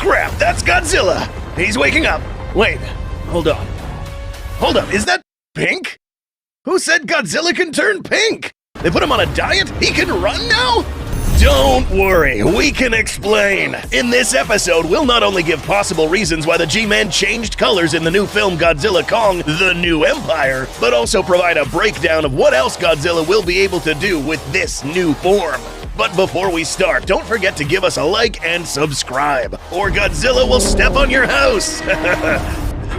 crap, that's Godzilla! He's waking up! Wait, hold on. Hold up, is that pink? Who said Godzilla can turn pink? They put him on a diet? He can run now? Don't worry, we can explain. In this episode, we'll not only give possible reasons why the G-Man changed colors in the new film Godzilla Kong: The New Empire, but also provide a breakdown of what else Godzilla will be able to do with this new form. But before we start, don't forget to give us a like and subscribe, or Godzilla will step on your house.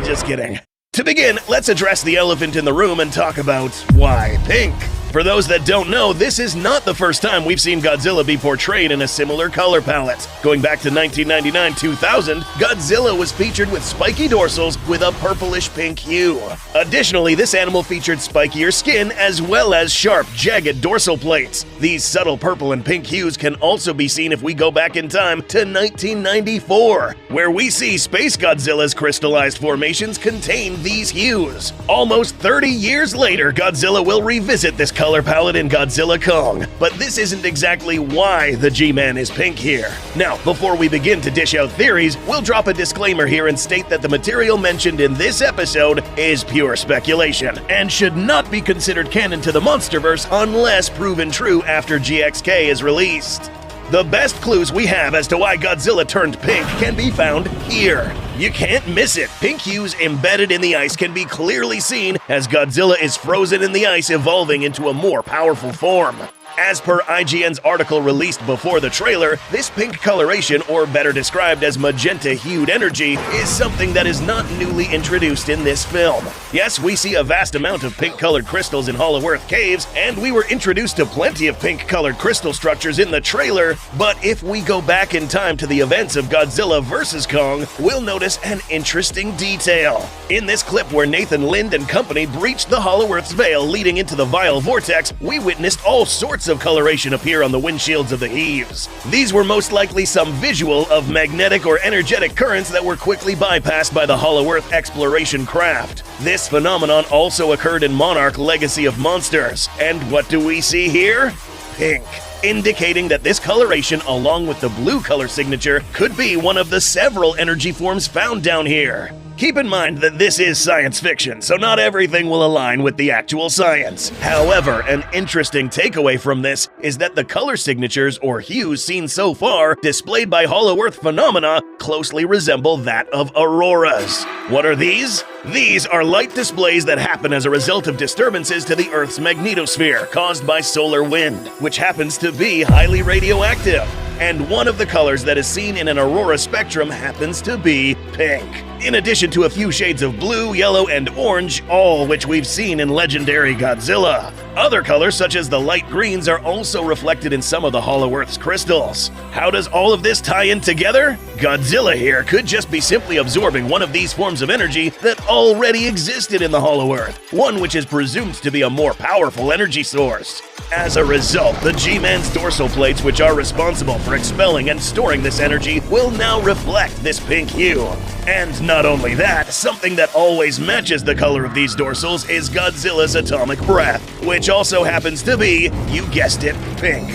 Just kidding. To begin, let's address the elephant in the room and talk about why pink. For those that don't know, this is not the first time we've seen Godzilla be portrayed in a similar color palette. Going back to 1999-2000, Godzilla was featured with spiky dorsals with a purplish pink hue. Additionally, this animal featured spikier skin as well as sharp, jagged dorsal plates. These subtle purple and pink hues can also be seen if we go back in time to 1994, where we see Space Godzilla's crystallized formations contain these hues. Almost 30 years later, Godzilla will revisit this color palette in Godzilla Kong, but this isn't exactly why the G-Man is pink here. Now, before we begin to dish out theories, we'll drop a disclaimer here and state that the material mentioned in this episode is pure speculation, and should not be considered canon to the Monsterverse unless proven true after GXK is released. The best clues we have as to why Godzilla turned pink can be found here. You can't miss it. Pink hues embedded in the ice can be clearly seen as Godzilla is frozen in the ice, evolving into a more powerful form. As per IGN's article released before the trailer, this pink coloration, or better described as magenta-hued energy, is something that is not newly introduced in this film. Yes, we see a vast amount of pink-colored crystals in Hollow Earth caves, and we were introduced to plenty of pink-colored crystal structures in the trailer, but if we go back in time to the events of Godzilla vs. Kong, we'll notice an interesting detail. In this clip where Nathan Lind and company breached the Hollow Earth's veil leading into the Vile Vortex, we witnessed all sorts of coloration appear on the windshields of the Heaves. These were most likely some visual of magnetic or energetic currents that were quickly bypassed by the Hollow Earth exploration craft. This phenomenon also occurred in Monarch: Legacy of Monsters. And what do we see here? Pink, indicating that this coloration, along with the blue color signature, could be one of the several energy forms found down here. Keep in mind that this is science fiction, so not everything will align with the actual science. However, an interesting takeaway from this is that the color signatures or hues seen so far displayed by Hollow Earth phenomena closely resemble that of auroras. What are these? These are light displays that happen as a result of disturbances to the Earth's magnetosphere caused by solar wind, which happens to be highly radioactive. And one of the colors that is seen in an aurora spectrum happens to be pink, in addition to a few shades of blue, yellow, and orange, all which we've seen in legendary Godzilla. Other colors, such as the light greens, are also reflected in some of the Hollow Earth's crystals. How does all of this tie in together? Godzilla here could just be simply absorbing one of these forms of energy that already existed in the Hollow Earth, one which is presumed to be a more powerful energy source. As a result, the G-Man's dorsal plates, which are responsible for expelling and storing this energy, will now reflect this pink hue. And not only that, something that always matches the color of these dorsals is Godzilla's atomic breath, which also happens to be, you guessed it, pink.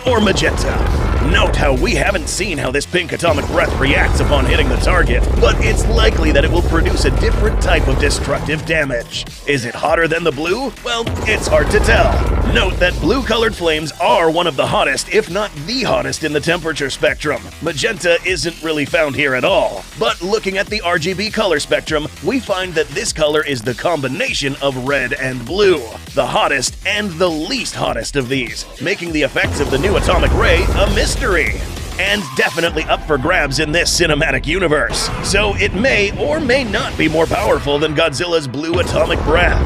Or magenta. Note how we haven't seen how this pink atomic breath reacts upon hitting the target, but it's likely that it will produce a different type of destructive damage. Is it hotter than the blue? Well, it's hard to tell. Note that blue-colored flames are one of the hottest, if not the hottest, in the temperature spectrum. Magenta isn't really found here at all, but looking at the RGB color spectrum, we find that this color is the combination of red and blue, the hottest and the least hottest of these, making the effects of the new atomic ray a mystery. And definitely up for grabs in this cinematic universe. So it may or may not be more powerful than Godzilla's blue atomic breath.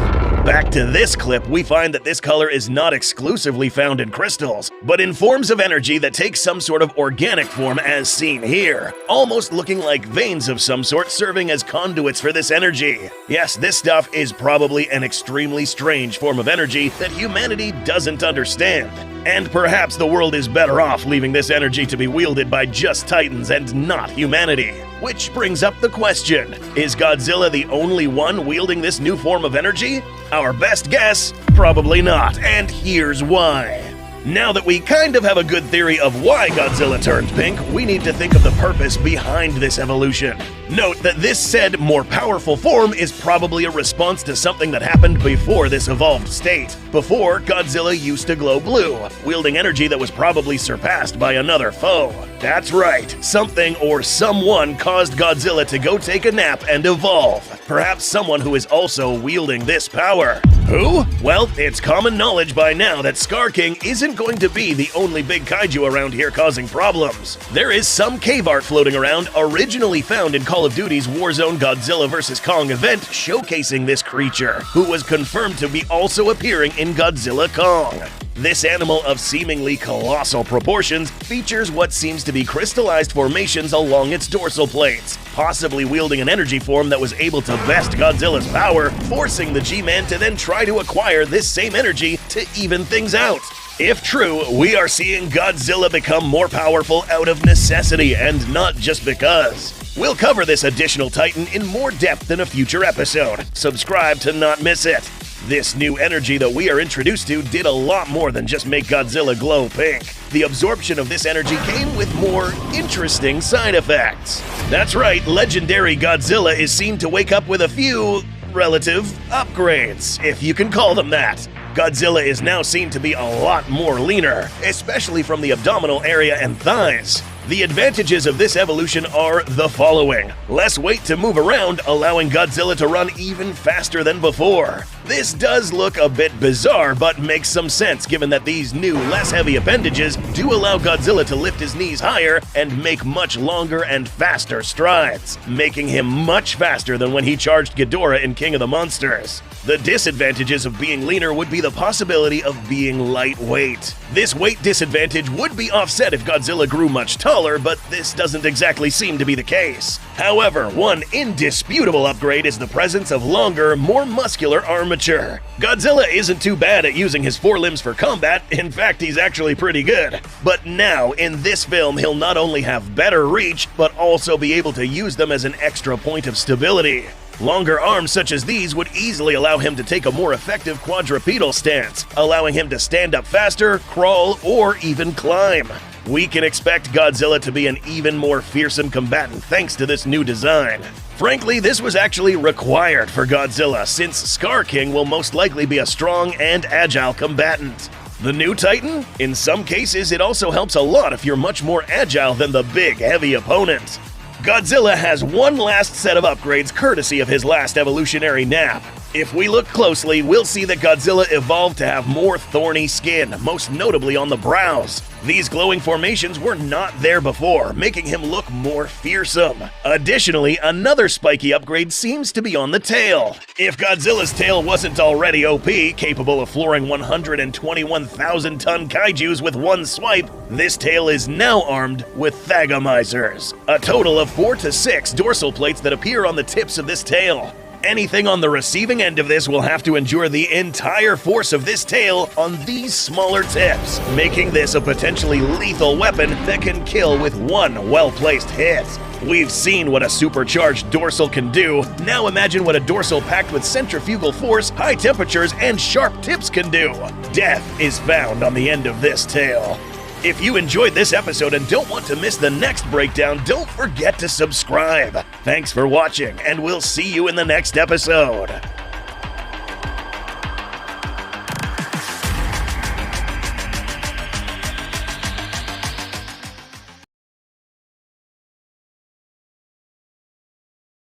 Back to this clip, we find that this color is not exclusively found in crystals, but in forms of energy that take some sort of organic form as seen here, almost looking like veins of some sort serving as conduits for this energy. Yes, this stuff is probably an extremely strange form of energy that humanity doesn't understand. And perhaps the world is better off leaving this energy to be wielded by just Titans and not humanity. Which brings up the question, is Godzilla the only one wielding this new form of energy? Our best guess, probably not, and here's why. Now that we kind of have a good theory of why Godzilla turned pink, we need to think of the purpose behind this evolution. Note that this said more powerful form is probably a response to something that happened before this evolved state. Before, Godzilla used to glow blue, wielding energy that was probably surpassed by another foe. That's right, something or someone caused Godzilla to go take a nap and evolve. Perhaps someone who is also wielding this power. Who? Well, it's common knowledge by now that Scar King isn't going to be the only big kaiju around here causing problems. There is some cave art floating around, originally found in Call of Duty's Warzone Godzilla vs. Kong event, showcasing this creature, who was confirmed to be also appearing in Godzilla Kong. This animal of seemingly colossal proportions features what seems to be crystallized formations along its dorsal plates, possibly wielding an energy form that was able to best Godzilla's power, forcing the G-Man to then try to acquire this same energy to even things out. If true, we are seeing Godzilla become more powerful out of necessity and not just because. We'll cover this additional titan in more depth in a future episode. Subscribe to not miss it. This new energy that we are introduced to did a lot more than just make Godzilla glow pink. The absorption of this energy came with more interesting side effects. That's right, legendary Godzilla is seen to wake up with a few relative upgrades, if you can call them that. Godzilla is now seen to be a lot more leaner, especially from the abdominal area and thighs. The advantages of this evolution are the following. Less weight to move around, allowing Godzilla to run even faster than before. This does look a bit bizarre, but makes some sense given that these new, less heavy appendages do allow Godzilla to lift his knees higher and make much longer and faster strides, making him much faster than when he charged Ghidorah in King of the Monsters. The disadvantages of being leaner would be the possibility of being lightweight. This weight disadvantage would be offset if Godzilla grew much taller, but this doesn't exactly seem to be the case. However, one indisputable upgrade is the presence of longer, more muscular armature. Godzilla isn't too bad at using his forelimbs for combat, in fact he's actually pretty good. But now, in this film, he'll not only have better reach, but also be able to use them as an extra point of stability. Longer arms such as these would easily allow him to take a more effective quadrupedal stance, allowing him to stand up faster, crawl, or even climb. We can expect Godzilla to be an even more fearsome combatant thanks to this new design. Frankly, this was actually required for Godzilla, since Scar King will most likely be a strong and agile combatant. The new Titan? In some cases, it also helps a lot if you're much more agile than the big, heavy opponent. Godzilla has one last set of upgrades courtesy of his last evolutionary nap. If we look closely, we'll see that Godzilla evolved to have more thorny skin, most notably on the brows. These glowing formations were not there before, making him look more fearsome. Additionally, another spiky upgrade seems to be on the tail. If Godzilla's tail wasn't already OP, capable of flooring 121,000-ton kaijus with one swipe, this tail is now armed with thagomizers, a total of 4 to 6 dorsal plates that appear on the tips of this tail. Anything on the receiving end of this will have to endure the entire force of this tail on these smaller tips, making this a potentially lethal weapon that can kill with one well-placed hit. We've seen what a supercharged dorsal can do. Now imagine what a dorsal packed with centrifugal force, high temperatures, and sharp tips can do. Death is found on the end of this tail. If you enjoyed this episode and don't want to miss the next breakdown, don't forget to subscribe. Thanks for watching, and we'll see you in the next episode.